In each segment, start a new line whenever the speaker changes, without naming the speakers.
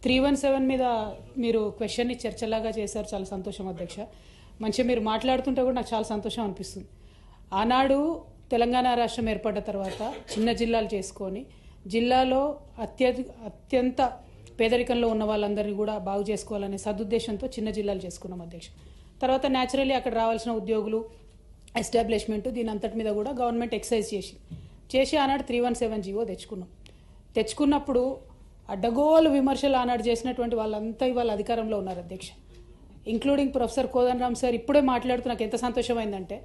317 మీద మీరు క్వశ్చన్ని చర్చలాగా చేశారు. చాలా సంతోషం అధ్యక్ష. మంచిగా మీరు మాట్లాడుతుంటే కూడా నాకు చాలా సంతోషం అనిపిస్తుంది. ఆనాడు తెలంగాణ రాష్ట్రం ఏర్పడ్డ తర్వాత చిన్న జిల్లాలు చేసుకొని జిల్లాలో అత్యంత పేదరికంలో ఉన్న వాళ్ళందరినీ కూడా బాగు చేసుకోవాలనే సదుద్దేశంతో చిన్న జిల్లాలు చేసుకున్నాం అధ్యక్ష. తర్వాత న్యాచురల్లీ అక్కడ రావాల్సిన ఉద్యోగులు ఎస్టాబ్లిష్మెంట్ దీని అంతటి మీద కూడా గవర్నమెంట్ ఎక్సైజ్ చేసి ఆనాడు 317 జీవో తెచ్చుకున్నప్పుడు అడ్డగోలు విమర్శలు ఆనాడు చేసినటువంటి వాళ్ళంతా ఇవాళ అధికారంలో ఉన్నారు అధ్యక్ష. ఇంక్లూడింగ్ ప్రొఫెసర్ కోదండరామ్ సార్ ఇప్పుడే మాట్లాడుతూ నాకు ఎంత సంతోషమైందంటే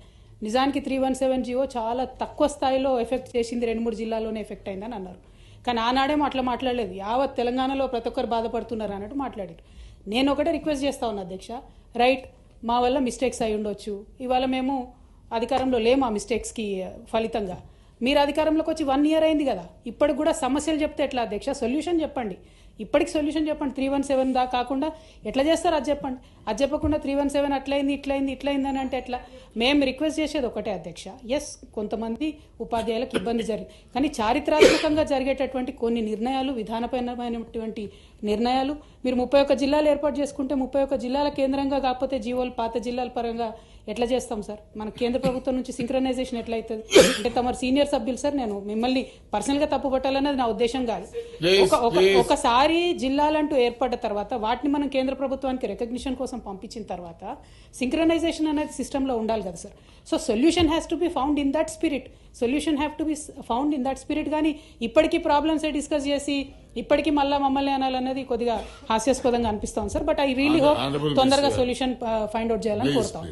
నిజానికి 317 జీవో చాలా తక్కువ స్థాయిలో ఎఫెక్ట్ చేసింది, 2-3 జిల్లాల్లోనే ఎఫెక్ట్ అయిందని అన్నారు. కానీ ఆనాడేమో అట్లా మాట్లాడలేదు. యావత్ తెలంగాణలో ప్రతి ఒక్కరు బాధపడుతున్నారు అన్నట్టు మాట్లాడారు. నేను ఒకటే రిక్వెస్ట్ చేస్తా ఉన్నా అధ్యక్ష, రైట్ మా వల్ల మిస్టేక్స్ అయి ఉండొచ్చు, ఇవాళ మేము అధికారంలో లేము, ఆ మిస్టేక్స్కి ఫలితంగా మీరు అధికారంలోకి వచ్చి 1 year అయింది కదా, ఇప్పటికి కూడా సమస్యలు చెప్తే ఎట్లా అధ్యక్ష? సొల్యూషన్ చెప్పండి, ఇప్పటికి సొల్యూషన్ చెప్పండి. 317 దా కాకుండా ఎట్లా చేస్తారు అది చెప్పండి. అది చెప్పకుండా 317 అట్లయింది ఇట్లయింది అని అంటే ఎట్లా? మేము రిక్వెస్ట్ చేసేది ఒకటే అధ్యక్ష, ఎస్ కొంతమంది ఉపాధ్యాయులకు ఇబ్బంది జరిగింది, కానీ చారిత్రాత్మకంగా జరిగేటటువంటి కొన్ని నిర్ణయాలు, విధానపరమైనటువంటి నిర్ణయాలు మీరు 31 జిల్లాలు ఏర్పాటు చేసుకుంటే 31 జిల్లాల కేంద్రంగా కాకపోతే జీవోలు పాత జిల్లాల పరంగా ఎట్లా చేస్తాం సార్? మన కేంద్ర ప్రభుత్వం నుంచి సింక్రనైజేషన్ ఎట్లా అవుతుంది? అంటే తమరు సీనియర్ సభ్యులు సార్, నేను మిమ్మల్ని పర్సనల్గా తప్పు పట్టాలనేది నా ఉద్దేశం కాదు. ఒకసారి జిల్లాలంటూ ఏర్పడ్డ తర్వాత వాటిని మనం కేంద్ర ప్రభుత్వానికి రికగ్నిషన్ కోసం పంపించిన తర్వాత సింక్రనైజేషన్ అనేది సిస్టంలో ఉండాలి కదా sir. So solution has to be found in that spirit, కానీ ఇప్పటికీ ప్రాబ్లమ్స్ డిస్కస్ చేసి ఇప్పటికీ మమ్మల్ని అనాలన్నది కొద్దిగా హాస్యాస్పదంగా అనిపిస్తాం sir. But I really hope తొందరగా సొల్యూషన్ ఫైండ్ అవుట్ చేయాలని కోరుతాం.